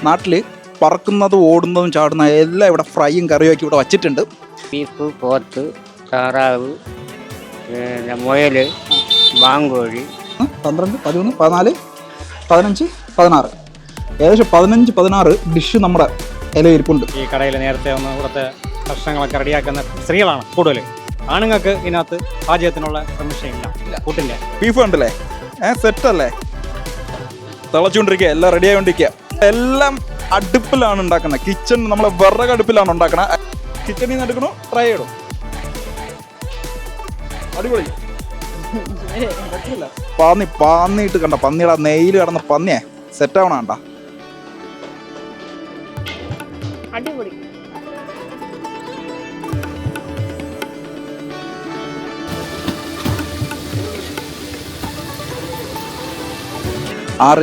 നാട്ടിൽ പറക്കുന്നതും ഓടുന്നതും ചാടുന്ന എല്ലാം ഇവിടെ ഫ്രൈയും കറിയൊക്കെ ഇവിടെ വച്ചിട്ടുണ്ട്. ബീഫ്, പോത്ത്, താറാവ്, മുയൽ, മാങ്കോഴി. 12, 13, 14, 15, 16 ഏകദേശം 15-16 ഡിഷ് നമ്മുടെ ഇലയിരിപ്പുണ്ട്. ഈ കടയിൽ നേരത്തെ ഒന്ന് ഇവിടുത്തെ ഭക്ഷണങ്ങളൊക്കെ റെഡിയാക്കുന്ന സ്ത്രീകളാണ് കൂടുതൽ. ആണുങ്ങൾക്ക് ഇതിനകത്ത് പാചകത്തിനുള്ള പെർമിഷൻ ഇല്ല. കൂട്ടില്ല. ബീഫ് ഉണ്ടല്ലേ, സെറ്റല്ലേ, തിളച്ചുകൊണ്ടിരിക്കുക, എല്ലാം റെഡി ആയിക്കൊണ്ടിരിക്കുക. എല്ലാം അടുപ്പിലാണ് ഉണ്ടാക്കുന്നത്. കിച്ചൺ നമ്മളെ വിറക് അടുപ്പിലാണ് ഉണ്ടാക്കുന്നത്. കിച്ചണിൽ നിന്ന് എടുക്കണോ ട്രൈ ചെയ്യണോ? അടിപൊളി. പാന്നിട്ട് കണ്ട പന്നിയുടെ നെയ്യിൽ കിടന്ന പന്നിയെ സെറ്റാവണ കണ്ട. അടിപൊളി.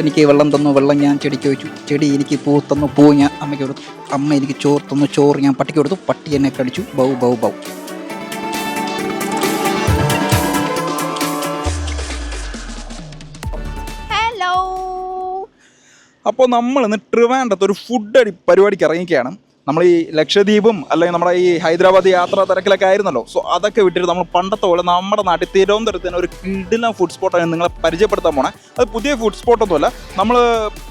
എനിക്ക് വെള്ളം തന്നു, വെള്ളം ഞാൻ ചെടിക്ക് വെച്ചു, ചെടി എനിക്ക് പൂ തന്നു, പൂ ഞാൻ അമ്മയ്ക്ക് കൊടുത്തു, അമ്മ എനിക്ക് ചോറ് തന്നു, ചോറ് ഞാൻ പട്ടിക്ക് കൊടുത്തു, പട്ടി എന്നെ കടിച്ചു, ബൗ ബൗ ബൗ. ഹലോ. അപ്പോൾ നമ്മൾ ഇന്ന് ട്രിവാൻഡ്രത്ത് ഒരു ഫുഡ് പരിപാടിക്ക് ഇറങ്ങിക്കുകയാണ്. നമ്മൾ ഈ ലക്ഷദ്വീപും അല്ലെങ്കിൽ നമ്മുടെ ഈ ഹൈദരാബാദ് യാത്രാ തിരക്കിലൊക്കെ ആയിരുന്നല്ലോ. സോ അതൊക്കെ വിട്ടിട്ട് നമ്മൾ പണ്ടത്തെ പോലെ നമ്മുടെ നാട്ടിൽ തിരുവനന്തപുരത്ത് തന്നെ ഒരു കിടിലൻ ഫുഡ് സ്പോട്ടാണ് നിങ്ങളെ പരിചയപ്പെടുത്താൻ പോണേ. അത് പുതിയ ഫുഡ് സ്പോട്ടൊന്നുമല്ല, നമ്മൾ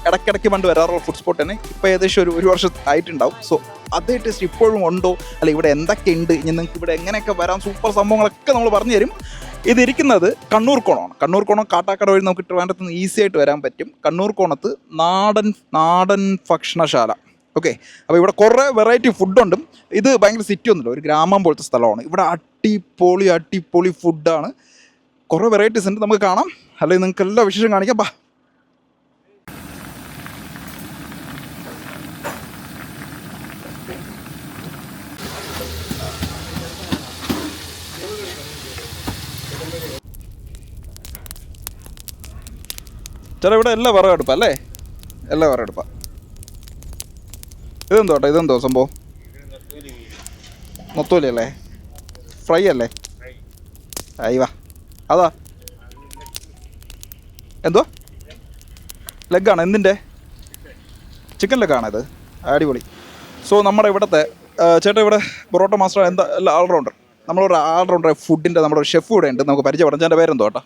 ഇടയ്ക്കിടയ്ക്ക് പണ്ട് വരാറുള്ള ഫുഡ് സ്പോട്ട് തന്നെ. ഇപ്പോൾ ഏകദേശം ഒരു വർഷം ആയിട്ടുണ്ടാവും. സോ അതേ ടേസ്റ്റ് ഇപ്പോഴും ഉണ്ടോ, അല്ല ഇവിടെ എന്തൊക്കെ ഉണ്ട്, ഇനി നിങ്ങൾക്ക് ഇവിടെ എങ്ങനെയൊക്കെ വരാം, സൂപ്പർ സംഭവങ്ങളൊക്കെ നമ്മൾ പറഞ്ഞു തരും. ഇതിരിക്കുന്നത് കണ്ണൂർക്കോണമാണ്. കണ്ണൂർക്കോണം കാട്ടാക്കട വഴി നമുക്ക് ട്രിവാൻഡ്രത്ത് നിന്ന് ഈസി ആയിട്ട് വരാൻ പറ്റും. കണ്ണൂർക്കോണത്ത് നാടൻ ഭക്ഷണശാല. ഓക്കെ, അപ്പോൾ ഇവിടെ കുറേ വെറൈറ്റി ഫുഡുണ്ട്. ഇത് ഭയങ്കര സിറ്റി ഒന്നുമില്ല, ഒരു ഗ്രാമം പോലത്തെ സ്ഥലമാണ്. ഇവിടെ അടിപൊളി ഫുഡാണ്. കുറേ വെറൈറ്റീസ് ഉണ്ട്, നമുക്ക് കാണാം. അല്ലെങ്കിൽ നിങ്ങൾക്ക് എല്ലാ വിശേഷം കാണിക്കാം. ബാ. ചേട്ടാ ഇവിടെ എല്ലാം വിറകടുപ്പാ അല്ലേ? എല്ലാം വിറകടുപ്പാ. ഇതെന്തോ സംഭവം? നൊത്തോലി അല്ലേ? ഫ്രൈ അല്ലേ? അയ്യവാ, അതാ എന്തോ ലെഗാണ്? എന്തിൻ്റെ? ചിക്കൻ ലെഗാണ് ഇത്. അടിപൊളി. സോ നമ്മുടെ ഇവിടുത്തെ ചേട്ടാ ഇവിടെ പൊറോട്ട മാസ്റ്റർ എന്താ അല്ല ഓൾറൗണ്ടർ. നമ്മളൊരു ഓൾറൗണ്ടർ ഫുഡിൻ്റെ നമ്മുടെ ഒരു ഷെഫ് ഇവിടെ ഉണ്ട്, നമുക്ക് പരിചയപ്പെടാം. ചേട്ടൻ്റെ പേരെന്തോ കേട്ടോ?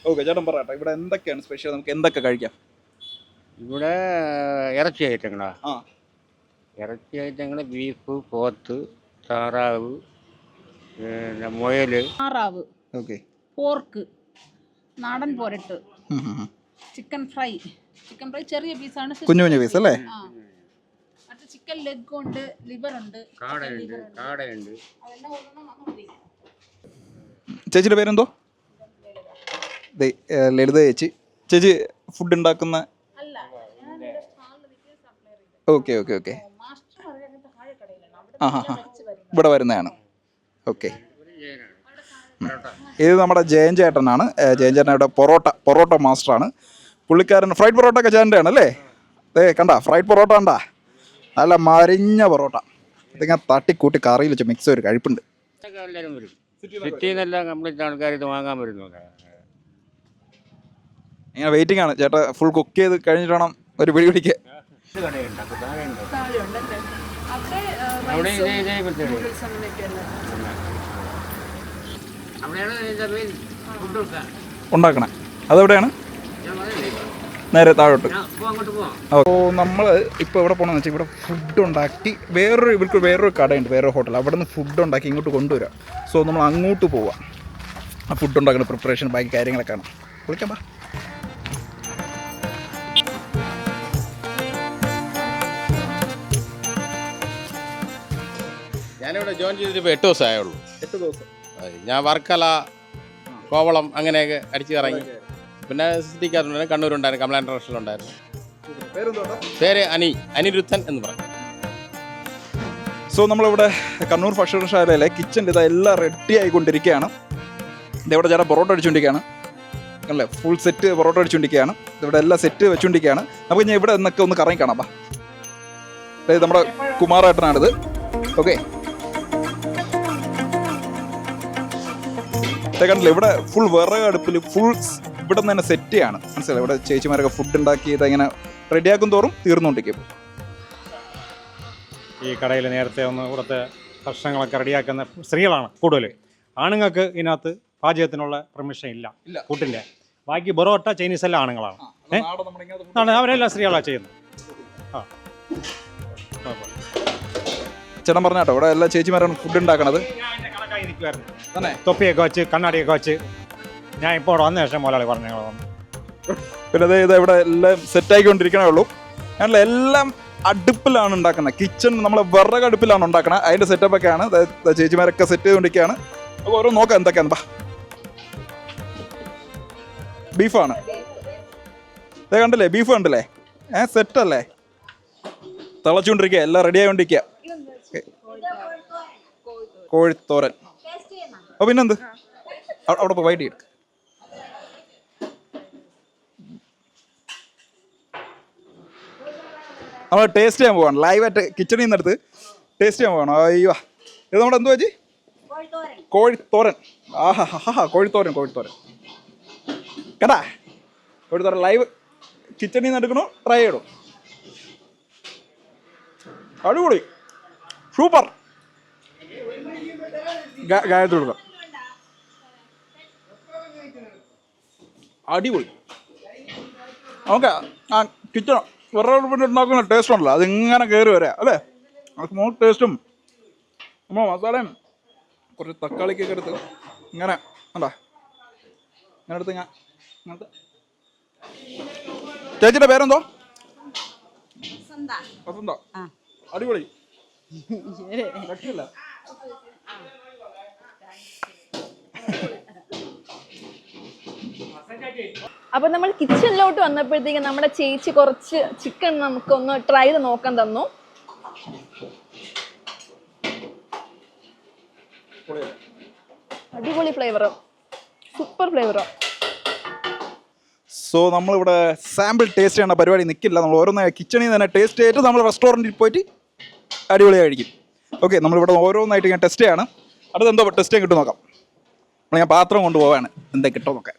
ഓക്കെ, ചേട്ടൻ പറയട്ടെ ഇവിടെ എന്തൊക്കെയാണ് സ്പെഷ്യൽ, നമുക്ക് എന്തൊക്കെ കഴിക്കാം? ഇവിടെ ഇറച്ചി ഐറ്റങ്ങളാ. ഇറച്ചി ഐറ്റങ്ങൾ ബീഫ്, പോത്ത്, താറാവ്, മുയൽ, താറാവ്, ഓക്കെ, പോർക്ക്, നാടൻ പോരട്ട്, ചിക്കൻ ഫ്രൈ ചെറിയ പീസാണ്, കുഞ്ഞു പീസ് അല്ലേ? മറ്റേ ചിക്കൻ ലെഗ് ഉണ്ട്, ലിവർ ഉണ്ട്, കാടയുണ്ട്. അതെല്ലാം ഒരെണ്ണം മതി. ചേച്ചിയുടെ പേരെന്തോ? ലളിത ചേച്ചി ഫുഡ് ഉണ്ടാക്കുന്ന. ഓക്കെ ഇവിടെ വരുന്നതാണ്. ഓക്കെ, ഇത് നമ്മുടെ ജയൻ ചേട്ടനാണ്. ജയൻ ചേട്ടൻ ഇവിടെ പൊറോട്ട മാസ്റ്ററാണ്. പുള്ളിക്കാരൻ ഫ്രൈഡ് പൊറോട്ട ഒക്കെ ചേട്ടൻ്റെ ആണ് അല്ലേ? കണ്ട ഫ്രൈഡ് പൊറോട്ട കണ്ടാ, നല്ല മരിഞ്ഞ പൊറോട്ട. ഇതിങ്ങനെ തട്ടിക്കൂട്ടി കറിയിൽ വെച്ച് മിക്സ് ഒരു കഴിപ്പുണ്ട്. എല്ലാവരും വരും. സിറ്റിയിൽ നിന്നെല്ലാം കംപ്ലീറ്റ് ആൾക്കാർ ഇത് വാങ്ങാൻ വരുന്നു. ഇങ്ങനെ വെയിറ്റിംഗ് ആണ്. ചേട്ടാ ഫുൾ കുക്ക് ചെയ്ത് കഴിഞ്ഞിട്ട് വേണം ഒരു പിടി പിടിക്കുക. ഉണ്ടാക്കണേ അതെവിടെയാണ്? നേരെ താഴോട്ട്. അപ്പോൾ നമ്മൾ ഇപ്പോൾ എവിടെ പോകണമെന്ന് വെച്ചാൽ ഇവിടെ ഫുഡ് ഉണ്ടാക്കി വേറൊരു കടയുണ്ട്, വേറൊരു ഹോട്ടൽ. അവിടെ നിന്ന് ഫുഡ് ഉണ്ടാക്കി ഇങ്ങോട്ട് കൊണ്ടുവരാം. സോ നമ്മൾ അങ്ങോട്ട് പോവാം. ആ ഫുഡ് ഉണ്ടാക്കുന്ന പ്രിപ്പറേഷൻ ബാക്കി കാര്യങ്ങളൊക്കെ ആണ്. വിളിക്കാം ബാ. ഞാനിവിടെ ജോയിൻ ചെയ്തിട്ട് ഇപ്പോൾ 8 ദിവസമേ ആയുള്ളൂ. 8 ദിവസം. ഞാൻ വർക്കല, കോവളം അങ്ങനെയൊക്കെ അടിച്ച് ഇറങ്ങി. പിന്നെ സിറ്റിക്കകത്തുണ്ടായിരുന്നു, കണ്ണൂരുണ്ടായിരുന്നു, കമലാ ഇന്റർനാഷണൽ ഉണ്ടായിരുന്നു. പേര് അനിരുദ്ധൻ എന്ന് പറയും. സോ നമ്മളിവിടെ കണ്ണൂർ ഭക്ഷണശാലയിലെ കിച്ചണിൽ ഇതെല്ലാം റെഡി ആയിക്കൊണ്ടിരിക്കുകയാണ്. ഇതെവിടെ ചേട്ടാ പൊറോട്ട അടിച്ചുകൊണ്ടിരിക്കുകയാണ് അല്ലേ? ഫുൾ സെറ്റ് പൊറോട്ട അടിച്ചുകൊണ്ടിരിക്കുകയാണ്. ഇവിടെ എല്ലാം സെറ്റ് വെച്ചുകൊണ്ടിരിക്കുകയാണ്. നമുക്ക് ഞാൻ ഇവിടെ നിന്നൊക്കെ ഒന്ന് കറങ്ങി കാണാം. നമ്മുടെ കുമാരേട്ടനാണിത്. ഓക്കെ, കണ്ടില്ല ഇവിടെ ഫുൾ വിറക് അടുപ്പിൽ ഫുൾ ഇവിടെ നിന്ന് തന്നെ സെറ്റ് ചെയ്യാണ്. മനസ്സിലായി? ഇവിടെ ചേച്ചിമാരൊക്കെ ഫുഡ് ഉണ്ടാക്കിയത് ഇങ്ങനെ റെഡിയാക്കും തോറും തീർന്നുകൊണ്ടിരിക്കും. ഈ കടയിൽ നേരത്തെ ഒന്ന് ഇവിടുത്തെ ഭക്ഷണങ്ങളൊക്കെ റെഡിയാക്കുന്ന സ്ത്രീകളാണ് കൂടുതൽ. ആണുങ്ങൾക്ക് ഇതിനകത്ത് പാചകത്തിനുള്ള പെർമിഷൻ ഇല്ല ഫുഡിൻ്റെ. ബാക്കി ബൊറോട്ട ചൈനീസ് എല്ലാം ആണുങ്ങളാണ്. അവരെല്ലാം സ്ത്രീകളാണ് ചെയ്യുന്നത്. ചേട്ടൻ പറഞ്ഞാട്ടോ ഇവിടെ എല്ലാ ചേച്ചിമാരാണ് ഫുഡ് ഉണ്ടാക്കണത്. തൊപ്പിയൊക്കെ വെച്ച് കണ്ണാടിയൊക്കെ വെച്ച് ഞാൻ ഇപ്പോൾ ഇവിടെ വന്ന ശേഷം മുതലാളി പറഞ്ഞു ഞങ്ങൾ വന്നു. പിന്നെ ഇത് ഇവിടെ എല്ലാം സെറ്റായിക്കൊണ്ടിരിക്കണേ ഉള്ളൂ. ഞങ്ങൾ എല്ലാം അടുപ്പിലാണ് ഉണ്ടാക്കുന്നത്. കിച്ചൺ നമ്മൾ വിറക് അടുപ്പിലാണ് ഉണ്ടാക്കുന്നത്. അതിൻ്റെ സെറ്റപ്പൊക്കെയാണ് ചേച്ചിമാരൊക്കെ സെറ്റ് ചെയ്തുകൊണ്ടിരിക്കുകയാണ്. അപ്പോൾ ഓരോ നോക്കാം എന്തൊക്കെയാണ്. ബീഫാണ് ഇത് കണ്ടില്ലേ, ബീഫ് കണ്ടില്ലേ, സെറ്റല്ലേ, തിളച്ചുകൊണ്ടിരിക്കുക, എല്ലാം റെഡി ആയിക്കൊണ്ടിരിക്കുക. കോഴിത്തോരൻ. അപ്പോൾ പിന്നെന്ത് അവിടെ പോയി വൈകിട്ട് എടുക്കുക. നമ്മൾ ടേസ്റ്റ് ചെയ്യാൻ പോവാണ്, ലൈവായിട്ട് കിച്ചണിൽ നിന്ന് എടുത്ത് ടേസ്റ്റ് ചെയ്യാൻ പോവാണ്. അയ്യോ, ഇത് നമ്മുടെ എന്തുവാ ചേച്ചി? കോഴിത്തോരൻ. ആഹാ കോഴിത്തോരൻ കേട്ടാ, കോഴിത്തോരൻ ലൈവ് കിച്ചണിൽ നിന്ന് എടുക്കണോ, ട്രൈ ചെയ്യണോ? അടിപൊളി, സൂപ്പർ. ഗായത്രി കൊടുക്കാം. അടിപൊളി. നമുക്ക് ആ കിച്ചൺ വേറെ ഉണ്ടാക്കുന്ന ടേസ്റ്റ് ഉണ്ടല്ലോ, അതിങ്ങനെ കയറി വരാം അല്ലേ. സ്മോൾ ടേസ്റ്റും നമ്മൾ മസാലയും കുറച്ച് തക്കാളിക്കൊക്കെ എടുത്ത് ഇങ്ങനെ കണ്ടാ, ഇങ്ങനെ എടുത്ത് ഞാൻ ഇങ്ങനത്തെ. ചേച്ചിയുടെ പേരെന്തോ? വസന്ത. അടിപൊളി. രക്ഷയില്ല. അപ്പൊ നമ്മൾ കിച്ചണിലോട്ട് വന്നപ്പോഴത്തേക്ക് നമ്മുടെ ചേച്ചി കുറച്ച് ചിക്കൻ നമുക്കൊന്ന് ട്രൈ ചെയ്ത് നോക്കാൻ തന്നു. അടിപൊളി ഫ്ലേവറോ, സൂപ്പർ ഫ്ലേവറോ. സോ നമ്മളിവിടെ സാമ്പിൾ ടേസ്റ്റ് ചെയ്യേണ്ട പരിപാടി നിൽക്കില്ല. നമ്മൾ ഓരോന്ന് കിച്ചണിൽ തന്നെ ടേസ്റ്റ് ചെയ്തിട്ട് നമ്മൾ റെസ്റ്റോറൻറ്റിൽ പോയിട്ട് അടിപൊളിയായിരിക്കും. ഓക്കെ, നമ്മളിവിടെ ഓരോന്നായിട്ട് ഞാൻ ടെസ്റ്റ് ചെയ്യാണ്. അടുത്ത് എന്തോ ടെസ്റ്റ് ചെയ്യാൻ കിട്ടും നോക്കാം. ഞാൻ പാത്രം കൊണ്ടുപോവാണ്, എന്താ കിട്ടുമോ നോക്കാൻ.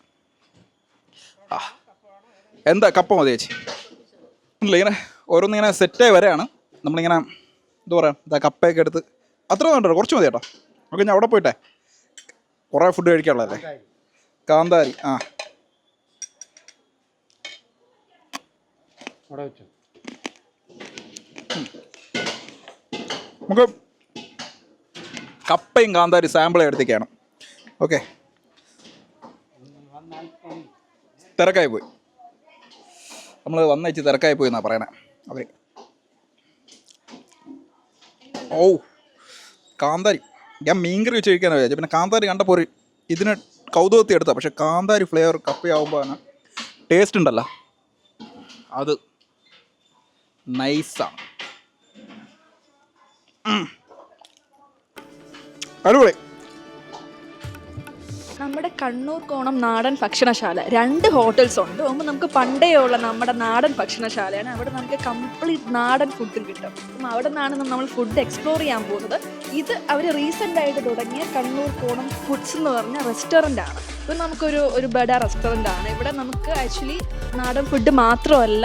എന്താ കപ്പ മതി ചേച്ചി? ഇല്ല, ഇങ്ങനെ ഓരോന്നിങ്ങനെ സെറ്റായി വരെയാണ്. നമ്മളിങ്ങനെ എന്താ പറയുക, എന്താ കപ്പയൊക്കെ എടുത്ത് അത്ര വേണ്ടോ, കുറച്ച് മതി കേട്ടോ. ഓക്കെ, ഞാൻ അവിടെ പോയിട്ടെ കുറേ ഫുഡ് കഴിക്കാനുള്ളതല്ലേ. കാന്താരി. നമുക്ക് കപ്പയും കാന്താരി സാമ്പിൾ എടുത്തേക്കാണ്. ഓക്കെ, തിരക്കായി പോയി, നമ്മൾ വന്നേച്ച് തിരക്കായി പോയി എന്നാണ് പറയണേ അവർ. ഓ, കാന്താരി ഞാൻ മീൻകറി വെച്ച് കഴിക്കാനാണ് വിചാരിച്ചു. പിന്നെ കാന്താരി കണ്ടപ്പോൾ ഒരു ഇതിന് കൗതുകത്തി എടുത്താൽ, പക്ഷെ കാന്താരി ഫ്ലേവർ കപ്പയാവുമ്പോൾ തന്നെ ടേസ്റ്റ് ഉണ്ടല്ലോ, അത് നൈസാണ്. അടിപൊളി. നമ്മുടെ കണ്ണൂർ കോണം നാടൻ ഭക്ഷണശാല 2 ഹോട്ടൽസ് ഉണ്ട്. അപ്പോൾ നമുക്ക് പണ്ടേ ഉള്ള നമ്മുടെ നാടൻ ഭക്ഷണശാലയാണ്. അവിടെ നമുക്ക് കംപ്ലീറ്റ് നാടൻ ഫുഡും കിട്ടും. അപ്പം അവിടെ നിന്നാണ് നമ്മൾ ഫുഡ് എക്സ്പ്ലോർ ചെയ്യാൻ പോകുന്നത്. ഇത് അവർ റീസെൻ്റ് ആയിട്ട് തുടങ്ങിയ കണ്ണൂർ കോണം ഫുഡ്സ് എന്ന് പറഞ്ഞ റെസ്റ്റോറൻ്റ് ആണ്. ഇത് നമുക്കൊരു ബഡ റെസ്റ്റോറൻ്റ് ആണ്. ഇവിടെ നമുക്ക് ആക്ച്വലി നാടൻ ഫുഡ് മാത്രമല്ല,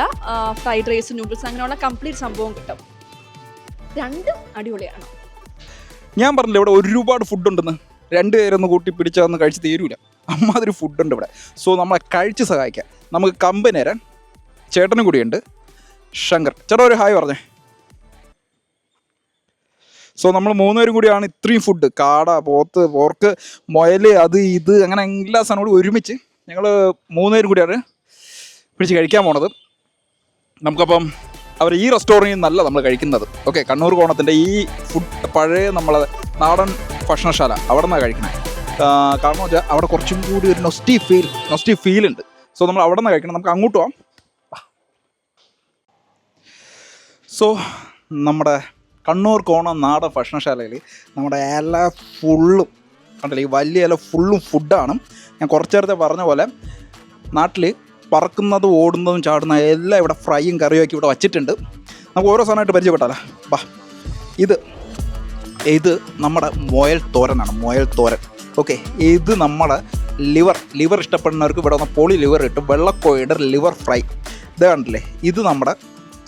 ഫ്രൈഡ് റൈസ്, നൂഡിൽസ് അങ്ങനെയുള്ള കംപ്ലീറ്റ് സംഭവം കിട്ടും. 2 അടിപൊളിയാണ്. ഞാൻ പറഞ്ഞില്ല ഇവിടെ ഒരുപാട് ഫുഡുണ്ടെന്ന്. 2 പേരൊന്ന് കൂട്ടി പിടിച്ചതൊന്ന് കഴിച്ച് തീരൂല, അമ്മാതിരി ഫുഡുണ്ട് ഇവിടെ. സോ നമ്മളെ കഴിച്ച് സഹായിക്കാം. നമുക്ക് കമ്പനി തരാൻ ചേട്ടനും കൂടിയുണ്ട്, ശങ്കർ. ചേട്ടാ ഒരു ഹായ് പറഞ്ഞേ. സോ നമ്മൾ 3 പേരും കൂടിയാണ് ഇത്രയും ഫുഡ്, കാട, പോത്ത്, പോർക്ക്, മുയൽ, അത് ഇത് അങ്ങനെ എല്ലാ സാധനവും കൂടി ഒരുമിച്ച് ഞങ്ങൾ 3 പേരും കൂടിയാണ് പിടിച്ച് കഴിക്കാൻ പോണത്. നമുക്കപ്പം അവർ ഈ റെസ്റ്റോറൻറ്റിൽ നിന്നല്ല നമ്മൾ കഴിക്കുന്നത്. ഓക്കെ, കണ്ണൂർ കോണത്തിൻ്റെ ഈ ഫുഡ് പഴയ നമ്മളെ നാടൻ ഭക്ഷണശാല അവിടെ നിന്നാണ് കഴിക്കുന്നത്. കാരണം വെച്ചാൽ അവിടെ കുറച്ചും കൂടി ഒരു നൊസ്റ്റി ഫീൽ ഉണ്ട്. സോ നമ്മൾ അവിടെ നിന്ന് കഴിക്കണം. നമുക്ക് അങ്ങോട്ട് പോവാം. സോ നമ്മുടെ കണ്ണൂർ കോണം നാടൻ ഭക്ഷണശാലയിൽ നമ്മുടെ ഇല ഫുള്ളും കണ്ടില്ലേ, ഈ വലിയ ഇല ഫുള്ളും ഫുഡാണ്. ഞാൻ കുറച്ച് നേരത്തെ പറഞ്ഞ പോലെ നാട്ടിൽ പറക്കുന്നതും ഓടുന്നതും ചാടുന്ന എല്ലാം ഇവിടെ ഫ്രൈയും കറിയും ഒക്കെ ഇവിടെ വച്ചിട്ടുണ്ട്. നമുക്ക് ഓരോ സാധനമായിട്ട് പരിചയപ്പെട്ടാലോ. ഇത് നമ്മുടെ മുയൽ തോരൻ. ഓക്കെ, ഇത് നമ്മുടെ ലിവർ ഇഷ്ടപ്പെടുന്നവർക്ക് ഇവിടെ വന്ന് പൊളി ലിവർ കിട്ടും. വെള്ളക്കോഴിയുടെ ലിവർ ഫ്രൈ. ഇത് കണ്ടില്ലേ, ഇത് നമ്മുടെ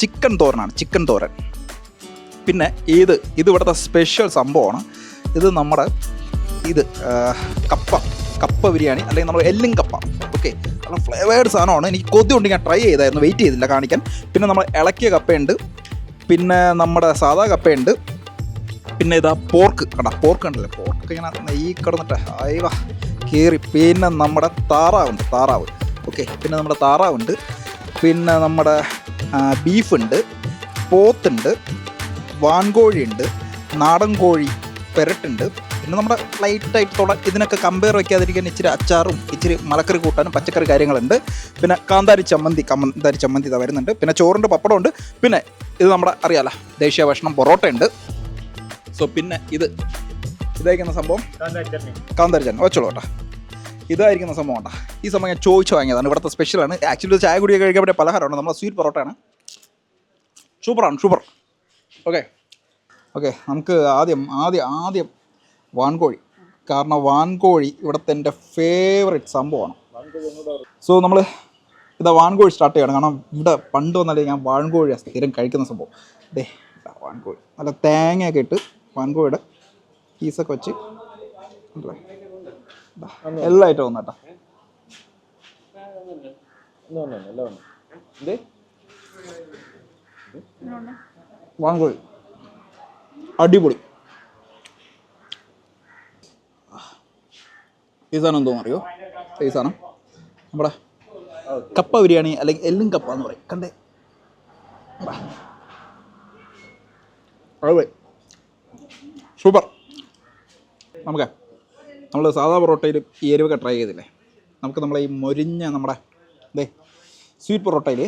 ചിക്കൻ തോരനാണ്, ചിക്കൻ തോരൻ. പിന്നെ ഇത് ഇവിടുത്തെ സ്പെഷ്യൽ സംഭവമാണ്. ഇത് നമ്മുടെ കപ്പ ബിരിയാണി, അല്ലെങ്കിൽ നമ്മൾ എല്ലും കപ്പ. ഓക്കെ, നല്ല ഫ്ലേവേർഡ് സാധനമാണ്. എനിക്ക് കൊതിയുണ്ട്, ഞാൻ ട്രൈ ചെയ്തായിരുന്നു, വെയിറ്റ് ചെയ്തില്ല കാണിക്കാൻ. പിന്നെ നമ്മൾ ഇളക്കിയ കപ്പയുണ്ട്, പിന്നെ നമ്മുടെ സാധാ കപ്പയുണ്ട്, പിന്നെ ഇതാ പോർക്ക് ഉണ്ടല്ലോ, പോർക്ക് ഇങ്ങനെ നെയ്യ് കിടന്നിട്ട് അയവാ കയറി. പിന്നെ നമ്മുടെ താറാവ്. ഓക്കെ, പിന്നെ നമ്മുടെ താറാവുണ്ട്, പിന്നെ നമ്മുടെ ബീഫുണ്ട്, പോത്തുണ്ട്, വാൻകോഴിയുണ്ട്, നാടൻ കോഴി പെരട്ടുണ്ട്. പിന്നെ നമ്മുടെ ലൈറ്റായിട്ടുള്ള ഇതിനൊക്കെ കമ്പയർ വയ്ക്കാതിരിക്കാൻ ഇച്ചിരി അച്ചാറും ഇച്ചിരി മലക്കറി കൂട്ടാനും പച്ചക്കറി കാര്യങ്ങളുണ്ട്. പിന്നെ കാന്താരി ചമ്മന്തി ഇതാ വരുന്നുണ്ട്. പിന്നെ ചോറിൻ്റെ പപ്പടമുണ്ട്. പിന്നെ ഇത് നമ്മുടെ അറിയാലോ ദേശീയ ഭക്ഷണം പൊറോട്ടയുണ്ട്. സോ പിന്നെ ഇതായിരിക്കുന്ന സംഭവം കാന്താരി ചട്നി വെച്ചോളൂ കേട്ടോ. ഇതായിരിക്കുന്ന സംഭവം കേട്ടോ. ഈ സംഭവം ഞാൻ ചോദിച്ചു വാങ്ങിയതാണ്, ഇവിടുത്തെ സ്പെഷ്യലാണ്. ആക്ച്വലി ചായ കുടിയൊക്കെ കഴിക്കാൻ പറ്റിയ പലഹാരമാണ്. നമ്മുടെ സ്വീറ്റ് പൊറോട്ടയാണ്, സൂപ്പർ. ഓക്കെ, നമുക്ക് ആദ്യം വാൻകോഴി. കാരണം വാൻകോഴി ഇവിടുത്തെ എൻ്റെ ഫേവറേറ്റ് സംഭവമാണ്. സോ നമ്മൾ വാൻകോഴി സ്റ്റാർട്ട് ചെയ്യണം. കാരണം ഇവിടെ പണ്ട് വന്നാലേ ഞാൻ വാൻകോഴിയാണ് സ്ഥിരം കഴിക്കുന്ന സംഭവം. വാൻകോഴി നല്ല തേങ്ങയൊക്കെ ഇട്ട് വാൻകോഴിയുടെ പീസൊക്കെ വെച്ച് എല്ലാ ഐറ്റവും ഒന്ന് കേട്ടോ. വാൻകോഴി അടിപൊളി. ഈ സാധനം എന്തോന്ന് അറിയോ? ഈ സാധനം നമ്മുടെ കപ്പ ബിരിയാണി, അല്ലെങ്കിൽ എല്ലും കപ്പ എന്ന് പറയും. കണ്ടേ, സൂപ്പർ. നമ്മൾ സാധാ പൊറോട്ടയിൽ ഈ എരിവൊക്കെ ട്രൈ ചെയ്തില്ലേ, നമുക്ക് നമ്മളെ ഈ മൊരിഞ്ഞ നമ്മുടെ സ്വീറ്റ് പൊറോട്ടയിൽ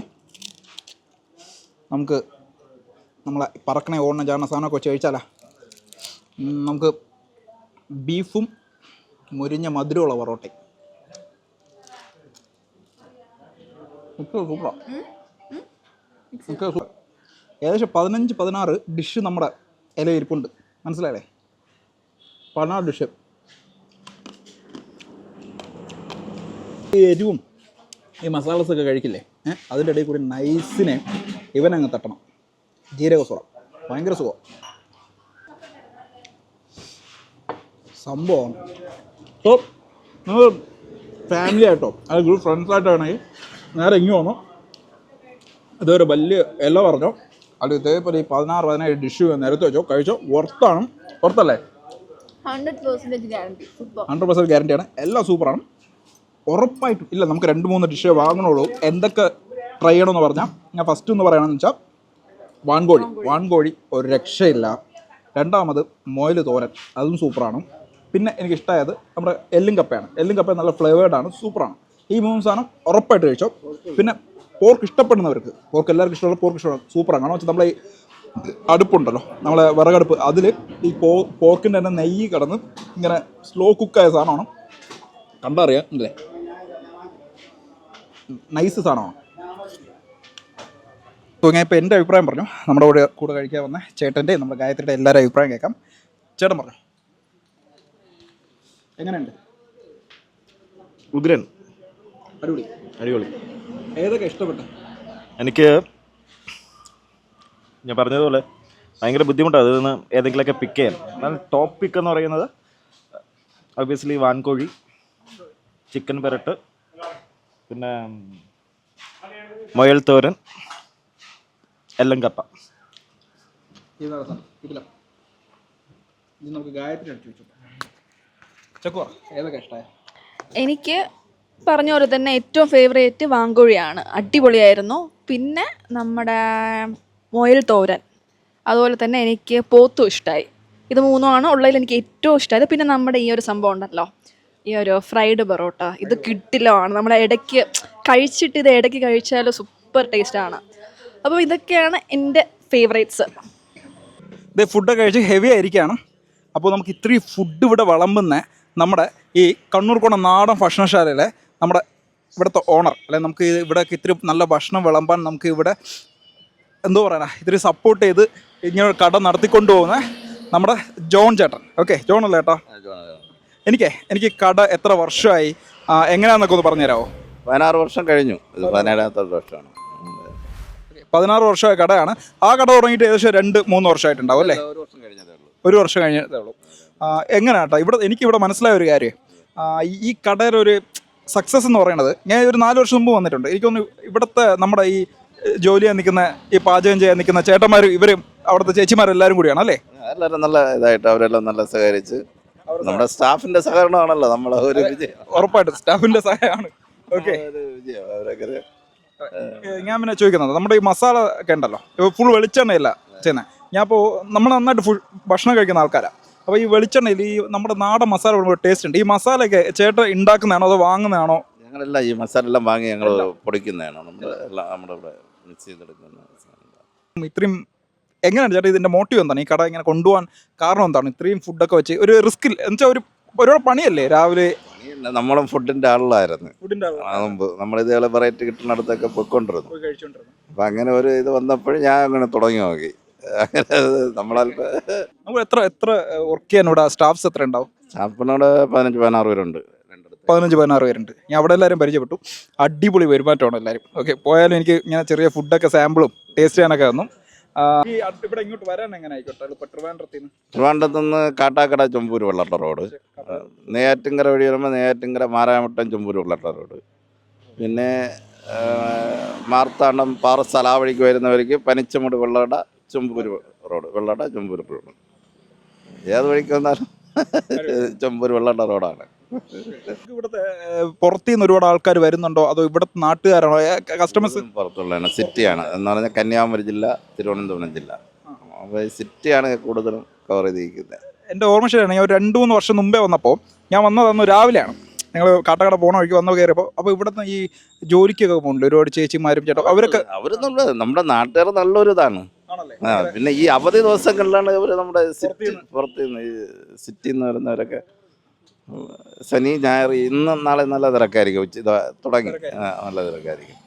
നമുക്ക് നമ്മളെ പറക്കണ ഓടണം ചാണ സാധനമൊക്കെ വെച്ച് കഴിച്ചാലോ. നമുക്ക് ബീഫും മുരിഞ്ഞ മധുരമുള്ള പൊറോട്ടയും സൂപ്പറാണ്. ഏകദേശം 15-16 ഡിഷ് നമ്മുടെ ഇല ഇരിപ്പുണ്ട്, മനസ്സിലായല്ലേ? 16 ഡിഷ്. ഈ എരിവും ഈ മസാലസൊക്കെ കഴിക്കില്ലേ, അതിൻ്റെ ഇടയിൽ കൂടി നൈസിനെ ഇവനങ്ങ് തട്ടണം. ജീരകസോറ ഭയങ്കര സുഖം സംഭവമാണ്. സോ നിങ്ങൾ ഫാമിലി ആയിട്ടോ അല്ലെങ്കിൽ ഫ്രണ്ട്സായിട്ടാണെങ്കിൽ നേരെ ഇങ്ങ് വന്നു ഇതൊരു വലിയ ഇല പറഞ്ഞോ, അല്ലെങ്കിൽ ഇതേപോലെ ഈ 16-17 ഡിഷ് നിരത്തി വെച്ചോ, കഴിച്ചോ. പുറത്തല്ലേ 100% ഗ്യാരണ്ടിയാണ്. എല്ലാം സൂപ്പറാണ്, ഉറപ്പായിട്ടും. ഇല്ല, നമുക്ക് 2-3 ഡിഷേ വാങ്ങണുള്ളൂ. എന്തൊക്കെ ട്രൈ ചെയ്യണമെന്ന് പറഞ്ഞാൽ ഞാൻ ഫസ്റ്റ് എന്ന് പറയണമെന്ന് വെച്ചാൽ വാൻകോഴി ഒരു രക്ഷയില്ല. രണ്ടാമത് മൊയിൽ തോരൻ, അതും സൂപ്പറാണ്. പിന്നെ എനിക്കിഷ്ടമായത് നമ്മുടെ എല്ലും കപ്പയാണ്. നല്ല ഫ്ലേവേർഡാണ്, സൂപ്പറാണ്. ഈ 3 സാധനം ഉറപ്പായിട്ട് കഴിച്ചോ. പിന്നെ പോർക്ക് ഇഷ്ടപ്പെടുന്നവർക്ക്, പോർക്ക് എല്ലാവർക്കും ഇഷ്ടമുള്ള പോർക്ക് ഇഷ്ടമാണ്, സൂപ്പറാണ്. കാരണം വെച്ചാൽ നമ്മളെ ഈ അടുപ്പുണ്ടല്ലോ, നമ്മളെ വിറകടുപ്പ്, അതിൽ ഈ പോർക്കിൻ്റെ തന്നെ നെയ്യ് കിടന്ന് ഇങ്ങനെ സ്ലോ കുക്കായ സാധനമാണ്. കണ്ടറിയാം അല്ലേ, നൈസ് സാധനമാണ്. സോ ഞാൻ ഇപ്പോൾ എൻ്റെ അഭിപ്രായം പറഞ്ഞു. നമ്മുടെ കൂടെ കഴിക്കാൻ വന്ന ചേട്ടൻ്റെ നമ്മുടെ ഗായത്രിയുടെ എല്ലാവരും അഭിപ്രായം കേൾക്കാം. ചേട്ടൻ പറഞ്ഞു എങ്ങനെയുണ്ട്? ഉഗ്രൻ, അടിപൊളി. ഏതൊക്കെ ഇഷ്ടപ്പെട്ടു? എനിക്ക് ഞാൻ പറഞ്ഞതുപോലെ ഭയങ്കര ബുദ്ധിമുട്ടാണ് അതിൽ നിന്ന് ഏതെങ്കിലുമൊക്കെ പിക്ക് ചെയ്യാൻ. എന്നാൽ ടോപ്പ് പിക്ക് എന്ന് പറയുന്നത് ഒബ്വിയസ്ലി വാൻകോഴി, ചിക്കൻ പെരട്ട്, പിന്നെ മൊയൽ തോരൻ, എല്ലാം കപ്പ. എനിക്ക് പറഞ്ഞ പോലെ തന്നെ ഏറ്റവും ഫേവറേറ്റ് വാൻകോഴിയാണ്, അടിപൊളിയായിരുന്നു. പിന്നെ നമ്മുടെ മൊയൽ തോരൻ, അതുപോലെ തന്നെ എനിക്ക് പോത്തും ഇഷ്ടമായി. ഇത് 3ആണ് ഉള്ളതിൽ എനിക്ക് ഏറ്റവും ഇഷ്ടമായത്. പിന്നെ നമ്മുടെ ഈ ഒരു സംഭവം ഉണ്ടല്ലോ, ഈ ഒരു ഫ്രൈഡ് പൊറോട്ട, ഇത് കിട്ടില്ലാണ്. നമ്മൾ ഇടയ്ക്ക് കഴിച്ചിട്ട് ഇത് ഇടയ്ക്ക് കഴിച്ചാൽ സൂപ്പർ ടേസ്റ്റാണ്. അപ്പോൾ ഇതൊക്കെയാണ് എൻ്റെ ഫേവറേറ്റ്സ്. ഇത് ഫുഡൊക്കെ കഴിച്ച് ഹെവി ആയിരിക്കുകയാണ്. അപ്പോൾ നമുക്ക് ഇത്രയും ഫുഡ് ഇവിടെ വിളമ്പുന്ന നമ്മുടെ ഈ കണ്ണൂർക്കോണം നാടൻ ഭക്ഷണശാലയിലെ നമ്മുടെ ഇവിടുത്തെ ഓണർ, അല്ലെങ്കിൽ നമുക്ക് ഇവിടെയൊക്കെ ഇത്തിരി നല്ല ഭക്ഷണം വിളമ്പാൻ നമുക്ക് ഇവിടെ എന്തോ പറയാനാ ഇത്തിരി സപ്പോർട്ട് ചെയ്ത് ഇങ്ങനെ കട നടത്തിക്കൊണ്ടു പോകുന്ന നമ്മുടെ ജോൺ ചേട്ടൻ. ഓക്കെ, ജോൺ അല്ലേ ചേട്ടാ? എനിക്ക് കട എത്ര വർഷമായി, എങ്ങനെയാണെന്നൊക്കെ ഒന്ന് പറഞ്ഞു തരാമോ? 16 വർഷം കഴിഞ്ഞു. ഇത് 17ാമത്തെ വർഷമാണ്. 16 വർഷമായ കടയാണ്. ആ കട തുടങ്ങിയിട്ട് ഏകദേശം 2-3 വർഷമായിട്ടുണ്ടാവും അല്ലേ? ഒരു വർഷം കഴിഞ്ഞതേ ഉള്ളൂ. എങ്ങനെയാട്ടോ ഇവിടെ എനിക്കിവിടെ മനസ്സിലായ ഒരു കാര്യം, ഈ കടയുടെ ഒരു സക്സസ് എന്ന് പറയുന്നത്, ഞാൻ ഒരു 4 വർഷം മുമ്പ് വന്നിട്ടുണ്ട്. എനിക്കൊന്ന് ഇവിടുത്തെ നമ്മുടെ ഈ ജോലി ചെയ്യാൻ നിൽക്കുന്ന, ഈ പാചകം ചെയ്യാൻ നിൽക്കുന്ന ചേട്ടന്മാർ, ഇവരും അവിടുത്തെ ചേച്ചിമാരെല്ലാവരും കൂടിയാണ് അല്ലേ? എല്ലാവരും നല്ല ഇതായിട്ട് അവരെല്ലാം നല്ല സഹകരിച്ച്, നമ്മുടെ സ്റ്റാഫിന്റെ സഹകരണമാണല്ലോ നമ്മളെ ഒരു വിജയം. ഉറപ്പായിട്ടും സ്റ്റാഫിന്റെ സഹായമാണ്. ഓക്കെ, വിജയം അവരൊക്കെ. ഞാൻ പിന്നെ ചോദിക്കുന്നത്, നമ്മുടെ ഈ മസാല ഒക്കെ ഉണ്ടല്ലോ, ഫുൾ വെളിച്ചെണ്ണയല്ല ചെയ്യുന്നത്. ഞാൻ ഇപ്പോൾ നമ്മൾ നന്നായിട്ട് ഭക്ഷണം കഴിക്കുന്ന ആൾക്കാരാണ്. അപ്പോൾ ഈ വെളിച്ചെണ്ണയിൽ ഈ നമ്മുടെ നാടൻ മസാല ടേസ്റ്റ് ഉണ്ട്. ഈ മസാലയൊക്കെ ചേട്ടൻ ഉണ്ടാക്കുന്നതാണോ അതോ വാങ്ങുന്നതാണോ? ഞങ്ങളെല്ലാം ഈ മസാല എല്ലാം വാങ്ങി ഞങ്ങൾ പൊടിക്കുന്നതാണ്. എല്ലാം നമ്മുടെ ഇവിടെ മിക്സ് ചെയ്തെടുക്കുന്ന. ഇത്രയും എങ്ങനെയാണ് ചേട്ടാ ഇതിന്റെ മോട്ടീവ് എന്താണ്? ഈ കട ഇങ്ങനെ കൊണ്ടുപോകാൻ കാരണം എന്താണ്? ഇത്രയും ഫുഡൊക്കെ വെച്ച് ഒരു റിസ്കിൽ എന്നുവെച്ചാൽ ഒരുപാട് പണിയല്ലേ രാവിലെ? നമ്മളും ഫുഡിന്റെ ആളായിരുന്നു മുമ്പ്. നമ്മളിതേപോലെ വെറൈറ്റി കിട്ടുന്നിടത്തൊക്കെ പോയിക്കൊണ്ടിരുന്നു. അപ്പം അങ്ങനെ ഒരു ഇത് വന്നപ്പോൾ ഞാൻ അങ്ങനെ തുടങ്ങി നോക്കി. അങ്ങനെ നമ്മൾ എത്ര വർക്ക് ചെയ്യാൻ ഇവിടെ സ്റ്റാഫ്സ് എത്ര ഉണ്ടാവും? സ്റ്റാഫിനോട് 15-16 പേരുണ്ട്. 15-16 പേരുണ്ട്. ഞാൻ അവിടെ എല്ലാവരും പരിചയപ്പെട്ടു. അടിപൊളി പെരുമാറ്റമാണ് എല്ലാവരും. ഓക്കെ, പോയാലും എനിക്ക് ഇങ്ങനെ ചെറിയ ഫുഡൊക്കെ സാമ്പിളും ടേസ്റ്റ് ചെയ്യാനൊക്കെ തന്നു. ഇവിടെ ഇങ്ങോട്ട് വരാൻ എങ്ങനെ ആയിക്കോട്ടെ? ഇപ്പോൾ ട്രിവാൻഡ്രത്ത് നിന്ന് കാട്ടാക്കട ചൊമ്പൂര് വെള്ളട്ട റോഡ്, നെയ്യാറ്റിൻകര വഴി വരുമ്പോൾ നെയ്യാറ്റിൻകര മാരാമട്ടം ചൊമ്പൂര് വെള്ളട്ട റോഡ്, പിന്നെ മാർത്താണ്ഡം പാറസ്ഥല ആ വഴിക്ക് വരുന്നവർക്ക് പനിച്ചമുട് വെള്ളട ചൊമ്പൂര് റോഡ്, വെള്ളട ചൊമ്പൂര് റോഡ്. ഏത് വഴിക്ക് വന്നാലും ചൊമ്പൂര് വെള്ളട റോഡാണ്. ഇവിടുത്തെ പുറത്തുനിന്ന് ഒരുപാട് ആൾക്കാർ വരുന്നുണ്ടോ അതോ ഇവിടുത്തെ നാട്ടുകാരാണോ കസ്റ്റമേഴ്സ്? പുറത്തുള്ളതാണ്, സിറ്റിയാണ് എന്ന് പറഞ്ഞാൽ കന്യാകുമരി ജില്ല, തിരുവനന്തപുരം ജില്ല. അപ്പോൾ സിറ്റിയാണ് കൂടുതലും കവർ ചെയ്തിരിക്കുന്നത്. എൻ്റെ ഓർമ്മ ശരിയാണ്, ഞാൻ ഒരു 2-3 വർഷം മുമ്പേ വന്നപ്പോൾ, ഞാൻ വന്നതന്ന് രാവിലെയാണ്, ഞങ്ങൾ കാട്ടാക്കട പോകണ വഴിക്ക് വന്ന് കയറിയപ്പോൾ. അപ്പോൾ ഇവിടുന്ന് ഈ ജോലിക്കൊക്കെ പോകുന്നുണ്ട് ഒരുപാട് ചേച്ചിമാരും ചേട്ടോ, അവരൊക്കെ നമ്മുടെ നാട്ടുകാർ നല്ലൊരു ഇതാണ്. പിന്നെ ഈ അവധി ദിവസങ്ങളിലാണ് ഇവർ നമ്മുടെ പുറത്തുനിന്ന് ഈ സിറ്റിയിൽ നിന്ന് വരുന്നവരൊക്കെ ശനി ഞായർ ഇന്ന് നാളെ നല്ല തിരക്കായിരിക്കും. തുടങ്ങി നല്ല തിരക്കായിരിക്കും.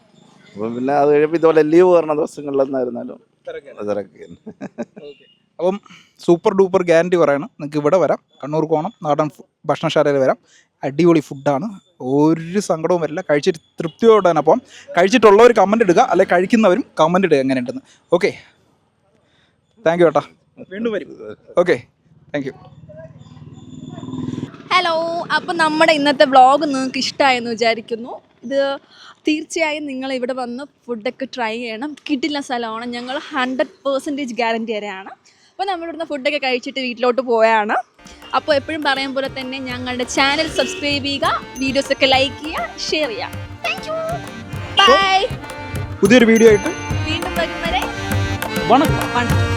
അപ്പം പിന്നെ അത് കഴിയുമ്പോൾ ഇതുപോലെ ലീവ് വരുന്ന ദിവസങ്ങളിലെന്നായിരുന്നാലും തിരക്ക്. അപ്പം സൂപ്പർ ഡൂപ്പർ ഗ്യാരണ്ടി പറയണം, നിങ്ങൾക്ക് ഇവിടെ വരാം. കണ്ണൂർ കോണം നാടൻ ഭക്ഷണശാലയിൽ വരാം. അടിപൊളി ഫുഡാണ്, ഒരു സങ്കടവും വരില്ല. കഴിച്ചിട്ട് തൃപ്തിയോടെ തന്നെ. അപ്പം കഴിച്ചിട്ടുള്ളവർ കമൻറ്റ് ഇടുക, അല്ലെങ്കിൽ കഴിക്കുന്നവരും കമൻറ്റ് ഇടുക എങ്ങനെയുണ്ടെന്ന്. ഓക്കെ, താങ്ക് യു ഏട്ടാ, വീണ്ടും വരും. Okay, thank you. ഹലോ, അപ്പോൾ നമ്മുടെ ഇന്നത്തെ വ്ളോഗ് നിങ്ങൾക്ക് ഇഷ്ടമായെന്ന് വിചാരിക്കുന്നു. ഇത് തീർച്ചയായും നിങ്ങൾ ഇവിടെ വന്ന് ഫുഡൊക്കെ ട്രൈ ചെയ്യണം. കിട്ടില്ല സ്ഥലമാണ്, ഞങ്ങൾ 100% ഗ്യാരണ്ടി തരാണ്. അപ്പോൾ നമ്മളിവിടുന്ന് ഫുഡൊക്കെ കഴിച്ചിട്ട് വീട്ടിലോട്ട് പോയാണ്. അപ്പോൾ എപ്പോഴും പറയും പോലെ തന്നെ ഞങ്ങളുടെ ചാനൽ സബ്സ്ക്രൈബ് ചെയ്യുക, വീഡിയോസൊക്കെ ലൈക്ക് ചെയ്യുക, ഷെയർ ചെയ്യുക. Thank you, bye. പുതിയൊരു വീഡിയോ ആയിട്ട് വീണ്ടും വരും വരെ വണക്കം.